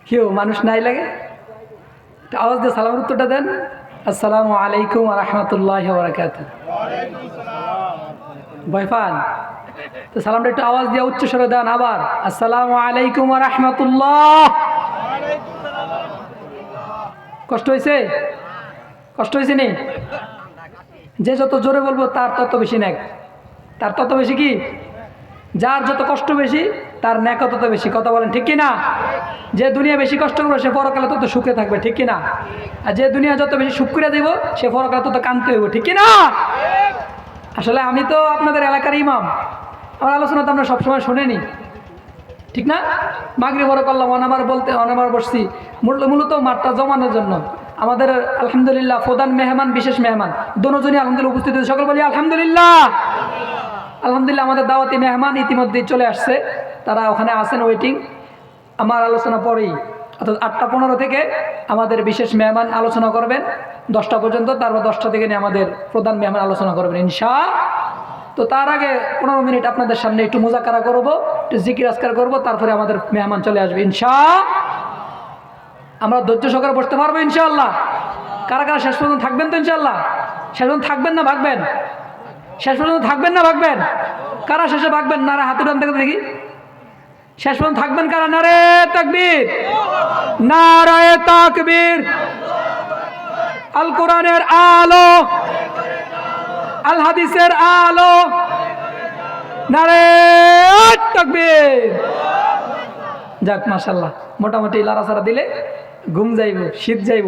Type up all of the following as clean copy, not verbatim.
কেউ মানুষ নাই লাগে? আওয়াজ দিয়ে সালামের উত্তরটা দেন। আসসালামু আলাইকুম ওয়া রাহমাতুল্লাহি ওয়া বারাকাতুহু। ভয় পান তো সালামটা একটু আওয়াজ দিয়ে উচ্চ স্বরে দেন আবার। আসসালামু আলাইকুম ওয়া রাহমাতুল্লাহ। কষ্ট হয়েছে? কষ্ট হয়েছে নি? যে যত জোরে বলবো তার তত বেশি নেক, তার তত বেশি কি, যার যত কষ্ট বেশি তার নেক তত বেশি। কথা বলেন ঠিক কিনা? যে দুনিয়া বেশি কষ্ট করবে সে পরকালে তত সুখে থাকবে, ঠিক কিনা? আর যে দুনিয়া যত বেশি সুখ করে দেব সে পরকালে তত কাঁদতে হইব, ঠিক কিনা? আসলে আমি তো আপনাদের এলাকার ইমাম, আমার আলোচনা তো আমরা সবসময় শুনেনি, ঠিক না? মাগরিব বড় করলাম, অনাবার বসছি মূলত মাঠটা জমানোর জন্য। আমাদের আলহামদুলিল্লাহ প্রধান মেহমান, বিশেষ মেহমান দোনোজনই আলহামদুলিল্লাহ উপস্থিত হয়েছে। সকল বলি আলহামদুলিল্লাহ। আলহামদুলিল্লাহ আমাদের দাওয়াতি মেহমান ইতিমধ্যেই চলে আসছে, তারা ওখানে আছেন ওয়েটিং। আমার আলোচনা পরেই অর্থাৎ 8:15 থেকে আমাদের বিশেষ মেহমান আলোচনা করবেন 10টা পর্যন্ত, তারপর 10টা থেকে নিয়ে আমাদের প্রধান মেহমান আলোচনা করবেন তো তার আগে 15 মিনিট আপনাদের সামনে একটু মুজাকারা করবো, একটু জিকির আজকার করবো, তারপরে আমাদের মেহমান চলে আসবে আমরা ধৈর্য সহকারে বসতে পারবো ইনশাআল্লাহ। কারা কারা শেষ পর্যন্ত থাকবেন তো ইনশাআল্লাহ? শেষ পর্যন্ত থাকবেন না ভাগবেন? শেষ পর্যন্ত থাকবেন না ভাগবেন? কারা শেষে ভাগবেন? নারে হাতে ডান থেকে দেখি। শেষ পর্যন্ত থাকবেন কারা? নারে তাকবীর, নারে তাকবীর। আল কোরআনের আলো, আল হাদিসের আলো, নারে তাকবীর। যাক মাশাআল্লাহ, মোটামুটি লাড়াচাড়া দিলে ঘুম যাইব, শীত যাইব।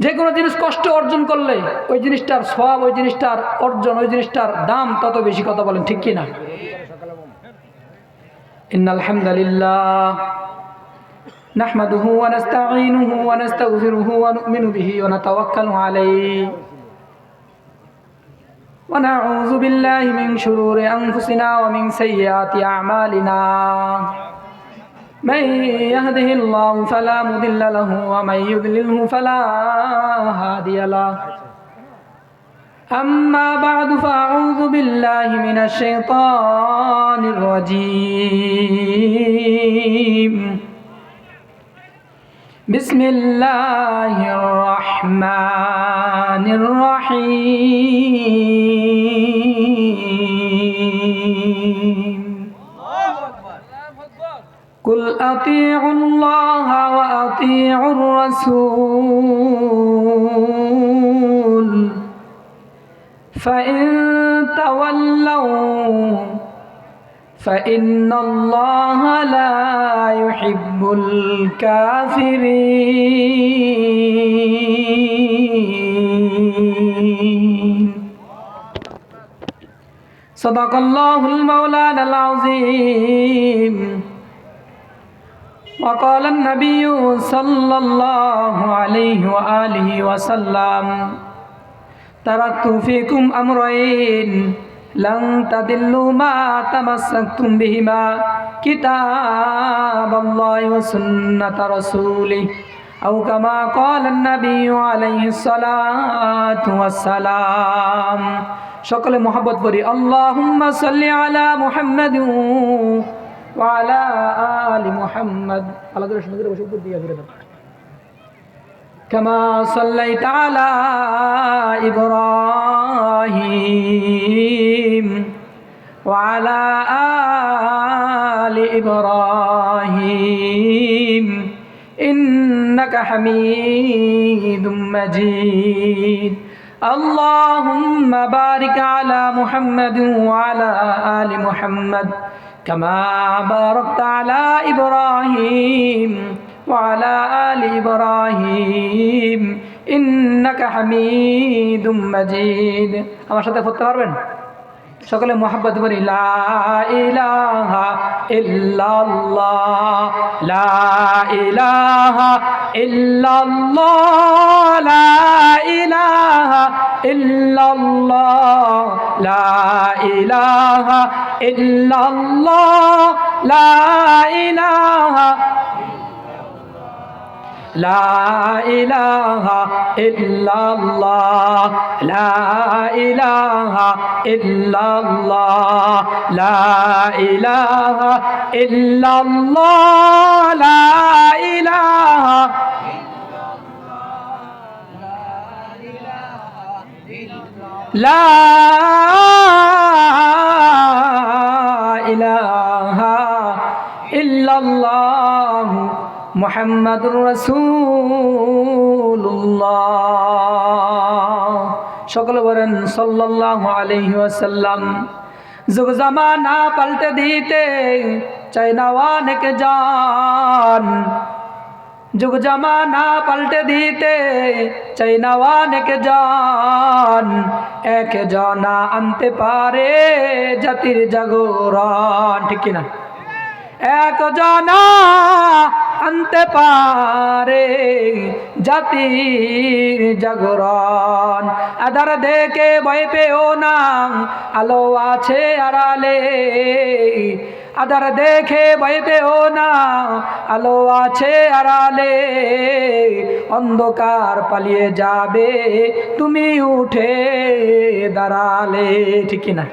যে কোনো জিনিস কষ্ট অর্জন করলে ওই জিনিসটার সওয়াব, ওই জিনিসটার অর্জন, ওই জিনিসটার দাম তত বেশি। কথা বলেন ঠিক কিনা? ইন্নাল হামদুলিল্লাহ নাহমাদুহু ওয়া নাস্তাঈনুহু ওয়া নাস্তাগফিরুহু ওয়া নু'মিনু বিহি ওয়া নাতাওয়াক্কালু আলাইহি ওয়া নাউযু বিল্লাহি মিন শুরুরি আনফুসিনা ওয়া মিন সাইয়্যাতি আ'মালিনা। من يهده الله فلا مضل له ومن يضلله فلا هادي له. أما بعد فأعوذ بالله من الشيطان الرجيم. بسم الله الرحمن الرحيم. قل أطيعوا الله وأطيعوا الرسول فإن تولوا فإن الله لا يحب الكافرين. صدق الله المولانا العظيم. وقال النبي صلى الله عليه وآله وسلم تركت فيكم أمرين لن تضلوا ما تمسكتم بهما كتاب الله وسنة رسوله أو كما قال النبي عليه الصلاة والسلام. সকলে মোহাব্বত করি আল্লাহুম্মা সাল্লি আলা মুহাম্মাদ ওয়া আলা আলি মুহাম্মাদ। আল্লাহ তাআলা সুন্দর বসে উপর দিয়ে ঘুরে দাও। কামা সাল্লাইতা আলা ইব্রাহিম ওয়া আলা আলি ইব্রাহিম ইন্নাকা হামিদুম মাজিদ. اللهم بارك على محمد وعلى آل محمد كما باركت على إبراهيم وعلى آل إبراهيم إنك حميد مجيد. আমার সাথে পড়তে পারবেন? সকলে মোহাব্বত করি লা ইলাহা ইল্লাল্লাহ, লা ইলাহা ইল্লাল্লাহ, লা ইলাহা ইল্লাল্লাহ, লা ইলাহা ইল্লাল্লাহ, লা ইলাহা লা ইলাহা ইল্লাল্লাহ লা ইলাহা ইল্লাল্লাহ লা ইলাহা ইল্লাল্লাহ লা ইলাহা লা ইলাহা ইল্লাল্লাহ মুহাম্মাদুর রাসূলুল্লাহ। সকলে বলেন সাল্লাল্লাহু আলাইহি ওয়াসাল্লাম। যুগ জামানা পাল্টে দিতে চায় না অনেক জান, যুগ জামানা পাল্টে দিতে চাই না অনেক জন, এক জনা আনতে পারে জাতির জাগরণ, ঠিক কিনা? এক জনা আনতে পারে জাতির জাগরণ। আধার দেখে ভয় পেও না, আলো আছে আড়ালে। আধার দেখে ভয় পেও না, আলো আছে আড়ালে। অন্ধকার পালিয়ে যাবে তুমি উঠে দাঁড়ালে, ঠিক কিনা?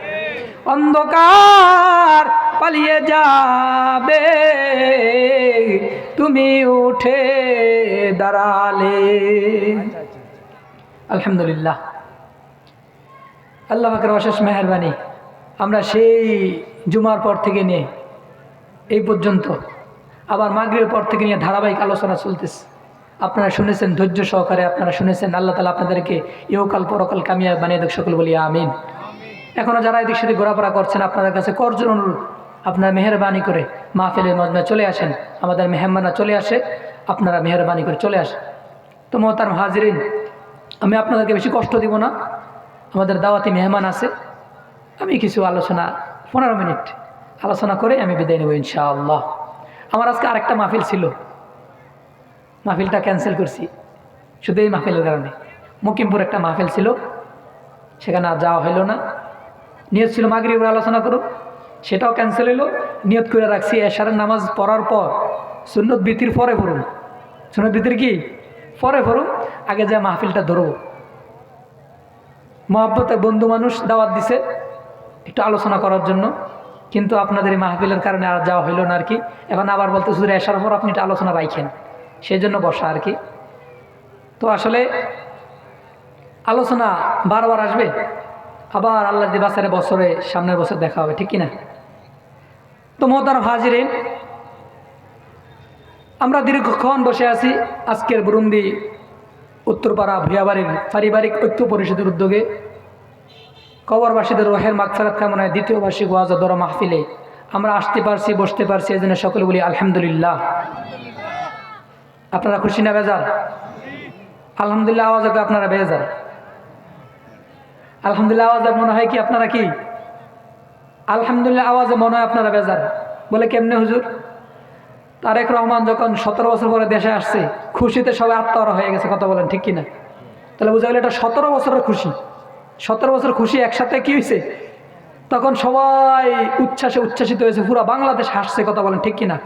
অন্ধকার পালিয়ে যাবে তুমি উঠে দাঁড়ালে। আলহামদুলিল্লাহ, আল্লাহ পাকের অশেষ মেহেরবানি। আমরা সেই জুমার পর থেকে নিয়ে এই পর্যন্ত আবার মাগরিবের পর থেকে নিয়ে ধারাবাহিক আলোচনা চলতেছে। আপনারা শুনেছেন ধৈর্য সহকারে, আপনারা শুনেছেন। আল্লাহ তাআলা আপনাদেরকে ইহকাল পরকাল কামিয়াব বানিয়ে দেখ, সকল বলি আমিন। এখনও যারা এদিক সেদিক ঘোরাফেরা করছেন, আপনাদের কাছে করজোর অনুরোধ, আপনারা মেহেরবানি করে মাহফিলের মজমায় চলে আসেন। আমাদের মেহমানরা চলে আসে, আপনারা মেহেরবানি করে চলে আসেন। তো মোহতারাম হাজিরিন, আমি আপনাদেরকে বেশি কষ্ট দিব না। আমাদের দাওয়াতি মেহমান আছে, আমি কিছু আলোচনা 15 মিনিট আলোচনা করে আমি বিদায় নেব ইনশাআল্লাহ। আমার আজকে আরেকটা মাহফিল ছিল, মাহফিলটা ক্যান্সেল করছি শুধু এই মাহফিলের কারণে। মুকিমপুর একটা মাহফিল ছিল, সেখানে আর যাওয়া হইল না। নিয়ত ছিল মাগরিবের আলোচনা করুক, সেটাও ক্যান্সেল হইল। নিয়ত করে রাখছি এশারের নামাজ পড়ার পর সুন্নত বিতির পরে পড়ুন। সুন্নত বিতির কি পরে পড়ুন, আগে যা মাহফিলটা ধরবো। মহব্বতের বন্ধু মানুষ দাওয়াত দিছে একটু আলোচনা করার জন্য, কিন্তু আপনাদের এই মাহফিলের কারণে আর যাওয়া হইল না আর কি। এখন আবার বলতে শুধু এসার পর আপনি একটা আলোচনা রাখেন, সেই জন্য বসা আর কি। তো আসলে আলোচনা বারবার আসবে, আবার আল্লাহ দিবাসারে বছরে সামনের বছর দেখা হবে, ঠিক কিনা? তো মোহতারাম হাজিরিন, আমরা দীর্ঘক্ষণ বসে আছি আজকের বুরুন্দি উত্তরপাড়া ভূয়াবাড়ির পারিবারিক ঐক্য পরিষদের উদ্যোগে কবরবাসীদের রোহের মাগফিরাত কামনায় দ্বিতীয় বার্ষিক ওয়াজ ও দোয়া মাহফিলে আমরা আসতে পারছি, বসতে পারছি, এই জন্য সকলে বলি আলহামদুলিল্লাহ। আপনারা খুশি না বেজার? আলহামদুলিল্লাহ আওয়াজে আপনারা বেজার? আলহামদুলিল্লাহ আওয়াজে মনে হয় কি আপনারা কি? আলহামদুলিল্লাহ আওয়াজে মনে হয় আপনারা বেজার। বলে কেমনে হুজুর? তারেক রহমান যখন 17 বছর পরে দেশে আসছে, খুশিতে সবাই আত্মহারা হয়ে গেছে, কথা বলেন ঠিক কিনা? তাহলে বোঝা গেল এটা 17 বছরের খুশি। 17 বছর খুশি একসাথে কি হয়েছে? তখন সবাই উচ্ছ্বাসিত হয়েছে, পুরো বাংলাদেশ হাসছে, কথা বলেন ঠিক কিনা?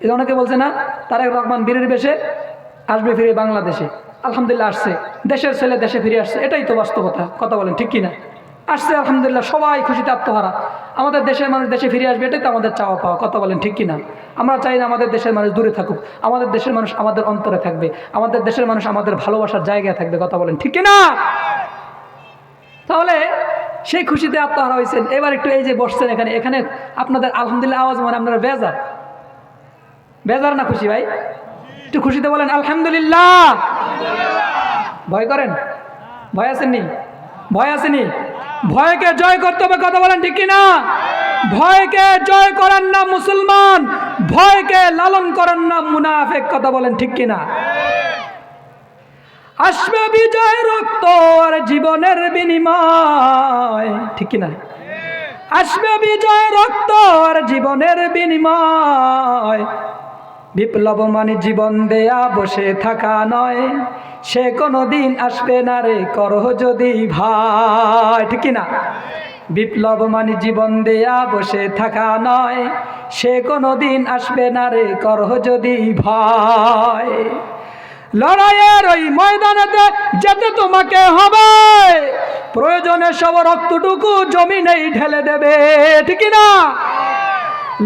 এই অনেকে বলছে না তারেক রহমান বীরের বেশে আসবে ফিরে বাংলাদেশে। আলহামদুলিল্লাহ আসছে, দেশের ছেলে দেশে ফিরে আসছে, এটাই তো বাস্তবতা, কথা বলেন ঠিক কিনা? আসছে আলহামদুলিল্লাহ, সবাই খুশিতে আত্মহারা। আমাদের দেশের মানুষ দেশে ফিরে আসবে, এটাই তো আমাদের চাওয়া পাওয়া, কথা বলেন ঠিক কিনা? আমরা চাই না আমাদের দেশের মানুষ দূরে থাকুক, আমাদের দেশের মানুষ আমাদের অন্তরে থাকবে, আমাদের দেশের মানুষ আমাদের ভালোবাসার জায়গায় থাকবে, কথা বলেন ঠিক কিনা? তাহলে সেই খুশিতে আত্মহারা হয়েছেন। এবার একটু এই যে বসছেন এখানে, এখানে আপনাদের আলহামদুলিল্লাহ আওয়াজ মানে আপনারা বেজার না খুশি? ভাই একটু খুশিতে বলেন আলহামদুলিল্লাহ। ভয় করেন? ভয় আসেননি? ভয় আসেনি? ভয়কে জয় করতে হবে, কথা বলেন ঠিক কিনা? ভয়কে জয় করেন না মুসলমান, ভয়কে লালন করেন না মুনাফিক, কথা বলেন ঠিক কিনা? আসবে বিজয় রক্ত আর জীবনের বিনিময়, ঠিক কিনা? আসবে বিজয় রক্ত আর জীবনের বিনিময়। বিপ্লব মানে জীবন দেয়া বসে থাকা নয়, সে কোনো দিন আসবে না রে করহ যদি ভাই, ঠিক কিনা? বিপ্লব মানে জীবন দেয়া বসে থাকা নয়, সে কোনো দিন আসবে না রে করহ যদি ভয়। লড়াইয়ের ওই ময়দানেতে যেতে তোমাকে হবে, প্রয়োজনে সব রক্তটুকু জমিনেই ঢেলে দেবে, ঠিক না?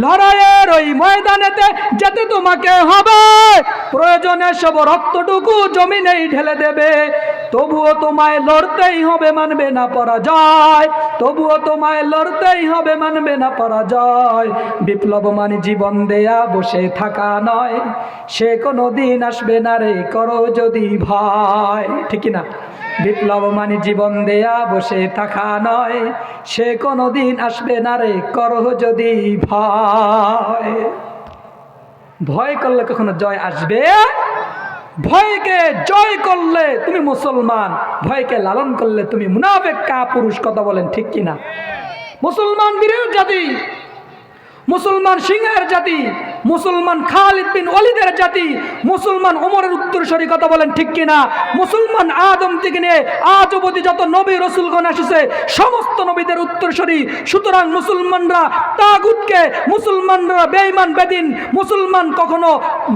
লড়াইয়ের ওই ময়দানেতে যেতে তোমাকে হবে, প্রয়োজনে সব রক্তটুকু জমিনেই ঢেলে দেবে, তবুও তোমায় লড়তেই হবে, মানবে না পরাজয়, তবুও তোমায় লড়তেই হবে, মানবে না পরাজয়। বিপ্লব মানে জীবন দেয়া বসে থাকা নয়, সে কোনো দিন আসবে না রে করো যদি ভয়, ঠিক না? বিপ্লব মানে জীবন দেয়া বসে থাকা নয়, সে কোনো দিন আসবে না রে করো যদি ভয়। ভয় করলে কখনো জয় আসবে? ভয়কে জয় করলে তুমি মুসলমান, ভয়কে লালন করলে তুমি মুনাফিক কাপুরুষ, কথা বলেন ঠিক কিনা? মুসলমান বীরের জাতি, মুসলমান সিংহের জাতি, মুসলমান খালিদ বিন ওয়ালিদের জাতি, মুসলমান ওমরের উত্তরসূরি, কথা বলেন ঠিক কিনা? মুসলমান আদম থেকে নিয়ে আজ অবধি যত নবী রসুলগণ এসেছে সমস্ত নবীদের উত্তরসূরি। সুতরাং মুসলমানরা তাগুতকে, মুসলমানরা বেঈমান বেদিন, মুসলমান কখনো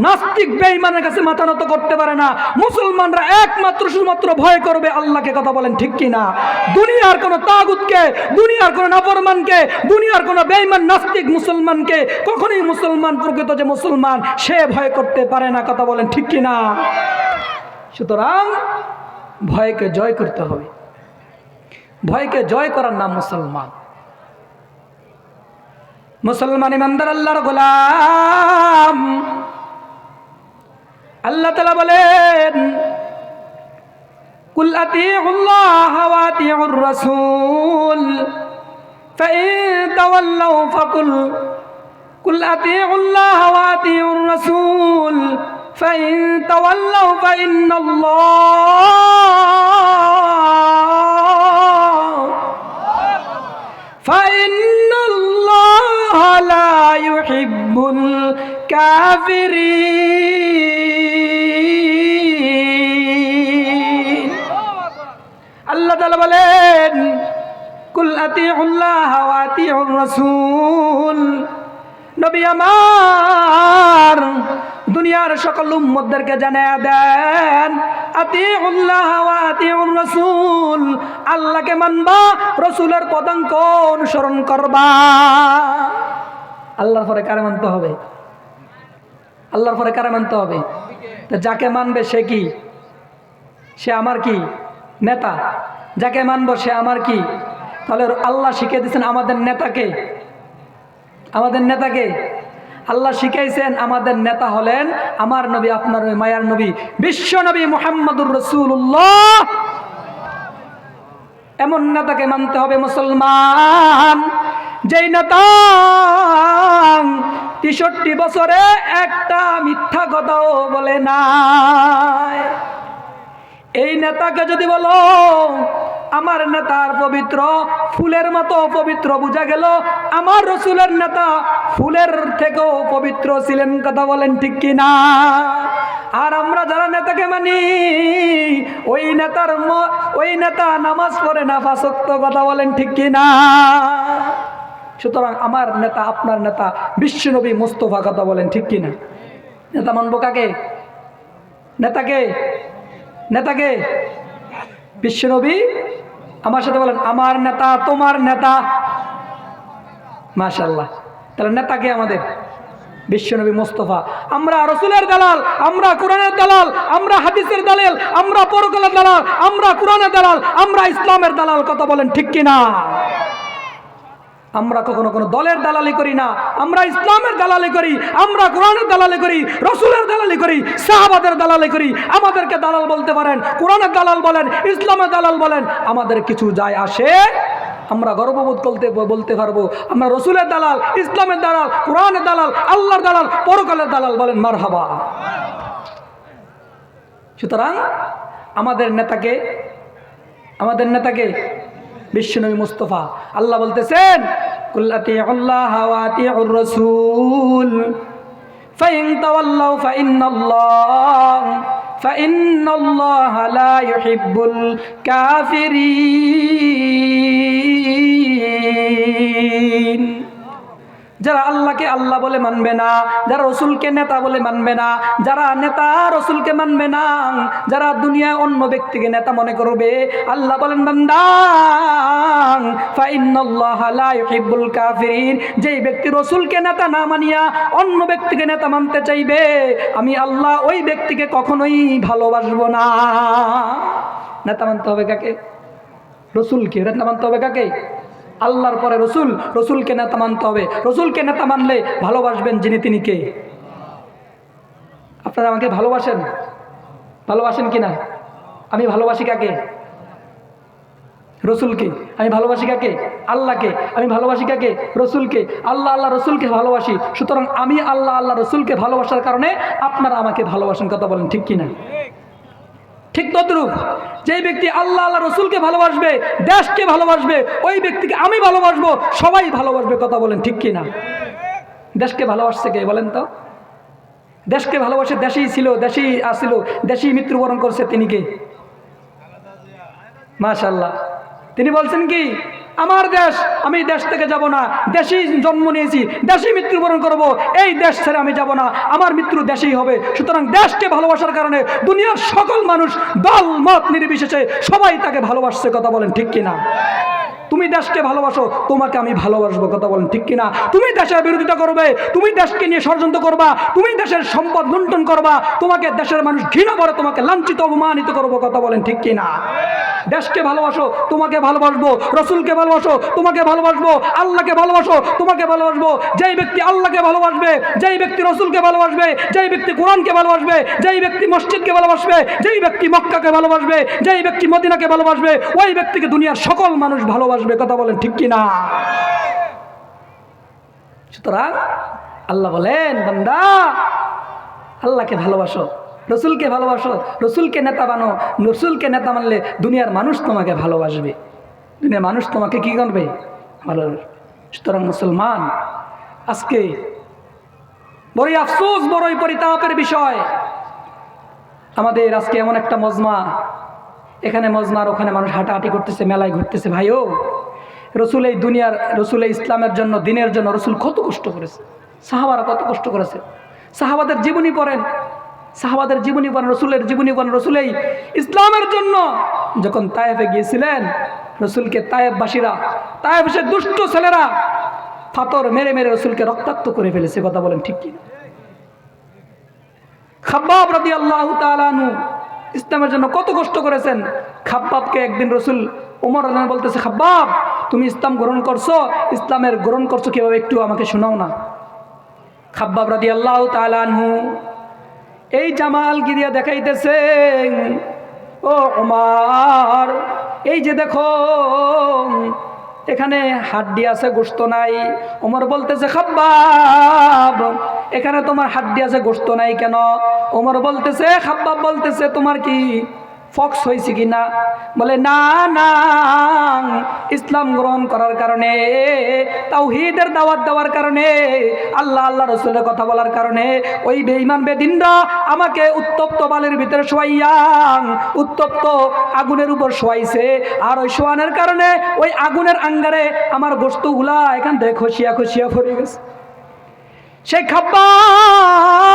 নাস্তিক বেঈমানের কাছে মাথা নত করতে পারে না। মুসলমানরা একমাত্র শুধুমাত্র ভয় করবে আল্লাহকে, কথা বলেন ঠিক কিনা? দুনিয়ার কোনো তাগুতকে, দুনিয়ার কোনো নাফরমানকে, দুনিয়ার কোনো বেঈমান নাস্তিক মুসলমানকে কখনোই মুসলমান, প্রকৃত যে মুসলমান, সে ভয় করতে পারে না, কথা বলেন ঠিক কিনা? সুতরাং ভয়কে জয় করতে হবে, ভয়কে জয় করার নাম মুসলমান। মুসলমান ইমানদার আল্লাহর গোলাম। আল্লাহ তাআলা বলেন, কুল আতিউল্লাহ ওয়া আতিউর রাসূল فإن تولوا فقل قل أطيعوا الله وأطيعوا الرسول فإن تولوا فإن الله لا يحب الكافرين। আল্লাহ তাআলা বলেন, কুল আতিউল্লাহ ওয়া আতিউর রাসূল, নবী আমার দুনিয়ার সকল উম্মতদেরকে জানিয়ে দেন, আতিউল্লাহ ওয়া আতিউর রাসূল, আল্লাহকে মানবা, রাসূলের পদাঙ্ক অনুসরণ করবা। আল্লাহর পরে কারে মানতে হবে? আল্লাহর পরে কারে মানতে হবে? তো যাকে মানবে সে কি? সে আমার কি নেতা? যাকে মানব সে আমার কি? তাহলে আল্লাহ শিখিয়ে দিয়েছেন আমাদের নেতাকে, আমাদের নেতাকে আল্লাহ শিখাইছেন, আমাদের নেতা হলেন আমার নবী, আপনার মায়ার নবী, বিশ্ব নবী মুহাম্মদুর রাসূলুল্লাহ। এমন নেতাকে মানতে হবে মুসলমান, যেই নেতা ৬৩ বছরে একটা মিথ্যা কথাও বলে নাই। এই নেতাকে যদি বলো আমার নেতার পবিত্র, ফুলের মতো পবিত্র, বোঝা গেল আমার রসুলের নেতা ফুলের থেকেও পবিত্র ছিলেন, কথা বলেন ঠিক কিনা? আর আমরা যারা নেতাকে মানি, ওই নেতা নামাজ পড়ে না ৫ ওয়াক্ত, কথা বলেন ঠিক কিনা? সুতরাং আমার নেতা, আপনার নেতা বিশ্বনবী মুস্তাফা, কথা বলেন ঠিক কিনা? নেতা মানবো কাকে? নেতাকে, নেতাকে বিশ্বনবী। আমার সাথে বলেন, আমার নেতা তোমার নেতা। মাশাআল্লাহ। তাহলে নেতাকে আমাদের বিশ্বনবী মুস্তাফা। আমরা রাসূলের দালাল, আমরা কোরআনের দালাল, আমরা হাদিসের দালাল, আমরা পরকালের দালাল, আমরা কোরআনের দালাল, আমরা ইসলামের দালাল, কথা বলেন ঠিক কিনা? আমরা কখনো কোনো দলের দালালি করি না, আমরা ইসলামের দালালি করি, আমরা কোরআনের দালালি করি, রাসূলের দালালি করি, সাহাবাদের দালালি করি। আমাদেরকে দালাল বলতে পারেন, কোরআনের দালাল বলেন, ইসলামের দালাল বলেন, আমাদের কিছু যায় আসে। আমরা গর্ববোধ করতে বলতে পারবো আমরা রাসূলের দালাল, ইসলামের দালাল, কোরআনের দালাল, আল্লাহর দালাল, পরকালের দালাল, বলেন মারহাবা। সুতরাং আমাদের নেতাকে, আমাদের নেতাকে বিশ্বনবী মুস্তাফা। আল্লাহ বলতেছেন, কুল আতিউল্লাহ ওয়া আতিউর রাসূল ফাইন তাওয়াল্লাউ ফাইন্নাল্লাহ লা ইউহিব্বুল কাফিরিন। যারা আল্লাহকে আল্লাহ বলে মানবে না, যারা রসুলকে নেতা বলে মানবে না, যারা নেতা রসুলকে মানবে না, যারা দুনিয়ায় অন্য ব্যক্তিকে নেতা মনে করবে, আল্লাহ বলেন বান্দা ফাইন্নাল্লাহা লা ইউহিব্বুল কাফিরিন, যেই ব্যক্তি রসুলকে নেতা না মানিয়া অন্য ব্যক্তিকে নেতা মানতে চাইবে, আমি আল্লাহ ওই ব্যক্তিকে কখনোই ভালোবাসবো না। নেতা মানতে হবে কাকে? রসুলকে। নেতা মানতে হবে কাকে? আল্লাহর পরে রসুল, রসুলকে নেতা মানতে হবে। রসুলকে নেতা মানলে ভালোবাসবেন যিনি, তিনি কে? আপনারা আমাকে ভালোবাসেন? ভালোবাসেন কিনা? আমি ভালোবাসি কাকে? রসুলকে। আমি ভালোবাসি কাকে? আল্লাহকে। আমি ভালোবাসি কাকে? রসুলকে। আল্লাহ আল্লাহ রসুলকে ভালোবাসি। সুতরাং আমি আল্লাহ আল্লাহ রসুলকে ভালোবাসার কারণে আপনারা আমাকে ভালোবাসেন। কথা বলেন ঠিক কিনা? ঠিক তদ্রূপ যেই ব্যক্তি আল্লাহ আল্লাহ রসুলকে ভালোবাসবে, দেশকে ভালোবাসবে, ওই ব্যক্তিকে আমি ভালোবাসবো, সবাই ভালোবাসবে। কথা বলেন ঠিক কিনা? দেশকে ভালোবাসছে কে বলেন তো? দেশকে ভালোবাসে, দেশেই ছিল, দেশেই আসিল, দেশেই মৃত্যুবরণ করছে, তিনি কে? মাশাআল্লাহ। তিনি বলছেন কি, আমার দেশ, আমি দেশ থেকে যাব না, দেশেই জন্ম নিয়েছি, দেশেই মৃত্যুবরণ করব, এই দেশ ছেড়ে আমি যাব না, আমার মৃত্যু দেশেই হবে। সুতরাং দেশকে ভালোবাসার কারণে দুনিয়ার সকল মানুষ দল মত নির্বিশেষে সবাই তাকে ভালোবাসছে। কথা বলেন ঠিক কিনা? তুমি দেশকে ভালোবাসো, তোমাকে আমি ভালোবাসবো। কথা বলেন ঠিক কিনা? তুমি দেশের বিরোধিতা করবে, তুমি দেশকে নিয়ে ষড়যন্ত্র করবা, তুমি দেশের সম্পদ লুণ্ঠন করবা, তোমাকে দেশের মানুষ ঘৃণা করে, তোমাকে লাঞ্ছিত অপমানিত করবো। কথা বলেন ঠিক কিনা? দেশকে ভালোবাসো, তোমাকে ভালোবাসবো। রসুলকে ভালোবাসো, তোমাকে ভালোবাসবো। আল্লাহকে ভালোবাসো, তোমাকে ভালোবাসবো। যেই ব্যক্তি আল্লাহকে ভালোবাসবে, যেই ব্যক্তি রসুলকে ভালোবাসবে, যেই ব্যক্তি কোরআনকে ভালোবাসবে, যেই ব্যক্তি মসজিদকে ভালোবাসবে, যেই ব্যক্তি মক্কাকে ভালোবাসবে, যেই ব্যক্তি মদিনাকে ভালোবাসবে, ওই ব্যক্তিকে দুনিয়ার সকল মানুষ ভালোবাসবে। কথা বলেন ঠিক কিনা? সুতরাং আল্লাহ বলেন বান্দা আল্লাহকে ভালোবাসো, রসুলকে ভালোবাসো, রসুলকে নেতা বানো। রসুলকে নেতা মানলে দুনিয়ার মানুষ তোমাকে ভালোবাসবে, দুনিয়ার মানুষ তোমাকে কি করবে? ভালোবাসবে। সুতরাং মুসলমান, আজকে বড়ই আফসোস, বড়ই পরিতাপের বিষয়, আমাদের আজকে এমন একটা মজমা, এখানে মজমার ওখানে মানুষ হাঁটাহাঁটি করতেছে, মেলায় ঘুরতেছে। ভাইও, রসুল এই দুনিয়ার, রসুল এই ইসলামের জন্য, দিনের জন্য রসুল কত কষ্ট করেছে, সাহাবারা কত কষ্ট করেছে। সাহাবাদের জীবনী পড়েন, সাহাবাদের জীবনী পড়েন, রসুলের জীবনী পড়েন। রসুল এই ইসলামের জন্য যখন তায়েফে গিয়েছিলেন, রসুলকে তায়েফবাসীরা, তায়েফের দুষ্ট ছেলেরা পাথর মেরে মেরে রসুলকে রক্তাক্ত করে ফেলেছে। কথা বলেন ঠিক কি? খাব্বাব রাদিয়াল্লাহু তাআলা আনহু ইসলামের জন্য কত কষ্ট করেছেন। খাব্বাবকে একদিন রসুল ওমর রাদিয়াল্লাহু বলতেছে, খাব্বাব তুমি ইসলাম গ্রহণ করছো, ইসলামের গ্রহণ করছো কিভাবে একটু আমাকে শোনাও না। খাব্বাব রাদিয়াল্লাহু তাআলা আনহু এই জামালগিরিয়া দেখাইতেছে, ও ওমর এই যে দেখো এখানে হাড্ডি আছে, গোশত নাই। ওমর বলতেছে, খাব্বাব এখানে তোমার হাড্ডি আছে, গোশত নাই কেন? ওমর বলতেছে, খাব্বাব বলতেছে, তোমার কি ফক্স হয়েছে কি না? বলে না না, ইসলাম গ্রহণ করার কারণে, তাওহীদের দাওয়াত দেওয়ার কারণে, আল্লাহ আল্লাহ রসুলের কথা বলার কারণে ওই বেঈমান বেদিনরা আমাকে উত্তপ্ত বালির ভিতরে শোয়াইয়া উত্তপ্ত আগুনের উপর শোয়াইছে, আর ওই শোয়ানোর কারণে ওই আগুনের আঙ্গারে আমার গোশতগুলা এখান থেকে খসিয়া খসিয়া পড়ে গেছে। সেই খাব্বাব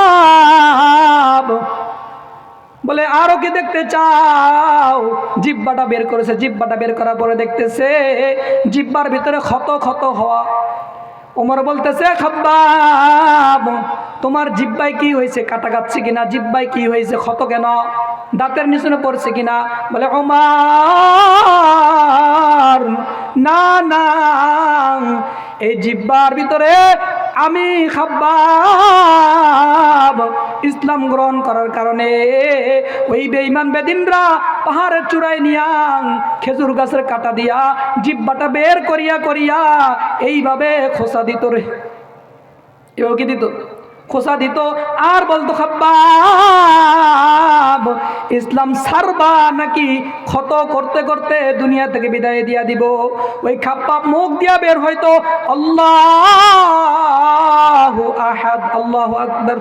বলে, আরো কি দেখতে চাও? জিব্বাটা বের করেছে, জিব্বাটা বের করার পরে দেখতেছে জিব্বার ভিতরে ক্ষত ক্ষত হওয়া। ওমর বলতেছে, খাব্বাব তোমার জিব্বায় কি হয়েছে? কাটা কাটছে কিনা? জিব্বায় কি হয়েছে? ক্ষত কেন? দাঁতের নিচনে পড়ছে কিনা? বলে, ওমর না না, এই জিব্বার ভিতরে আমি খাব্বাব ইসলাম গ্রহণ করার কারণে ওই বেঈমান বেদিনরা পাহাড়ের চূড়ায় নিয়া খেজুর গাছের কাটা দিয়া জিব্বাটা বের করিয়া করিয়া এইভাবে খোসা দিত রে। এভাবে কি দিত? খোসা দিত। আর বলতো, খাব্বাব ইসলাম ছাড়বা নাকি ক্ষত করতে করতে দুনিয়া থেকে বিদায় দিয়া দিব? ওই খাব্বাব মুখ দিয়া বের হয়তো আল্লাহু আহাদ, আল্লাহু আকবার।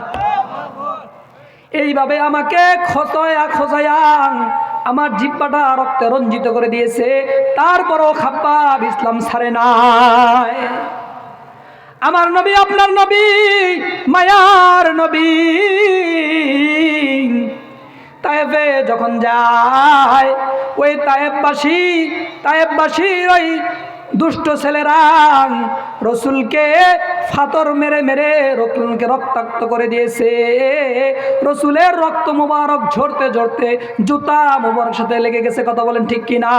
এইভাবে আমাকে খোসায়া খোসায়া আমার জিব্বাটা রক্তে রঞ্জিত করে দিয়েছে। তারপরও খাব্বাব ইসলাম ছাড়ে নাই। আমার নবী আপনার নবী, মায়ার নবী। তায়েফে যখন যায়, ওই তায়েফবাসীর ওই দুষ্ট ছেলেরা রসুলকে ফাতর মেরে মেরে রসুলকে রক্তাক্ত করে দিয়েছে। রসুলের রক্ত মোবারক ঝরতে ঝরতে জুতা মোবারক সাথে লেগে গেছে। কথা বলেন ঠিক কিনা?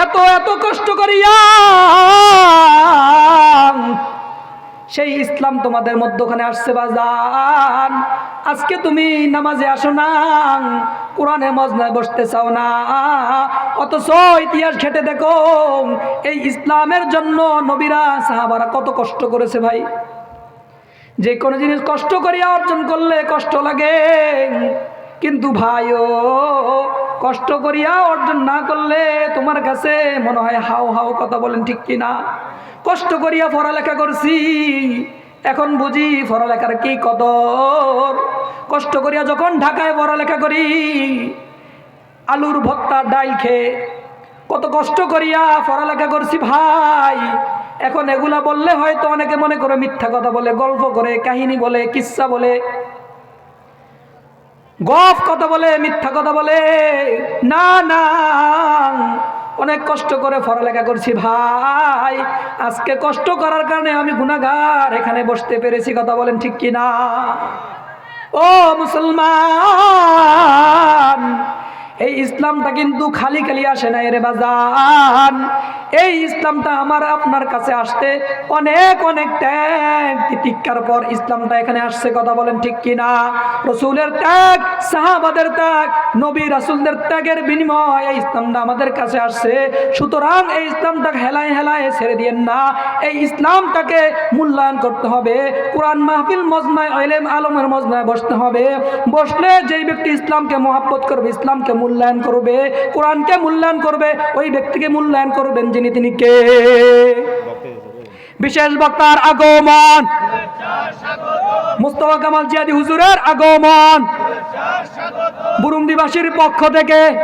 এত এত কষ্ট করিয়া সেই ইসলাম তোমাদের মধ্যখানে আসছে বাজান। আজকে তুমি নামাজে আসো না, কোরআনে মজনায় বসতে চাও না, অথচ ইতিহাস ঘেটে দেখো এই ইসলামের জন্য নবীরা সাহাবারা কত কষ্ট করেছে ভাই। যে কোনো জিনিস কষ্ট করিয়া অর্জন করলে কষ্ট লাগে, কিন্তু ভাইও কষ্ট করিয়া অর্জন না করলে তোমার কাছে মনে হয় হাও হাও। কথা বলেন ঠিক কিনা? কষ্ট করিয়া পড়ালেখা করছি, এখন বুঝি পড়ালেখার কি কদর। কষ্ট করিয়া যখন ঢাকায় পড়ালেখা করি, আলুর ভর্তা ডাল খেয়ে কত কষ্ট করিয়া পড়ালেখা করছি ভাই। এখন এগুলা বললে হয়তো অনেকে মনে করে মিথ্যা কথা বলে, গল্প করে, কাহিনী বলে, কিচ্ছা বলে, গফ কথা বলে, মিথ্যা কথা বলে। না না, অনেক কষ্ট করে পড়ালেখা করছি ভাই। আজকে কষ্ট করার কারণে আমি গুনাহগার এখানে বসতে পেরেছি। কথা বলেন ঠিক কিনা? ও মুসলমান, এই ইসলামটা কিন্তু খালি খালি আসে না রে বাজান। এই ইসলামটা আমার আপনার কাছে আসতে অনেক অনেক ত্যাগ তিতিক্ষার পর ইসলামটা এখানে আসছে। কথা বলেন ঠিক কিনা? রসুলের ত্যাগ, সাহাবাদের ত্যাগ, নবী রাসূলদের ত্যাগের বিনিময়ে এই ইসলামটা আমাদের কাছে আসছে। সুতরাং এই ইসলামটাকে হেলায় হেলায় ছেড়ে দিয়েন না। এই ইসলামটাকে মূল্যায়ন করতে হবে। কোরআন মাহফিল মজমায় ইলম আলমের মজমায় বসতে হবে। বসলে যেই ব্যক্তি ইসলামকে মহব্বত করবে, ইসলামকে মূল্যায়ন করবে, কোরআনকে মূল্যায়ন করবে, ওই ব্যক্তিকে মূল্যায়ন করবেন যিনি তিনি কে? বিশেষ বক্তার আগমন, মুস্তাফা কামাল জিয়াদি হুজুরের আগমন বুরুন্দিবাসীর পক্ষ থেকে।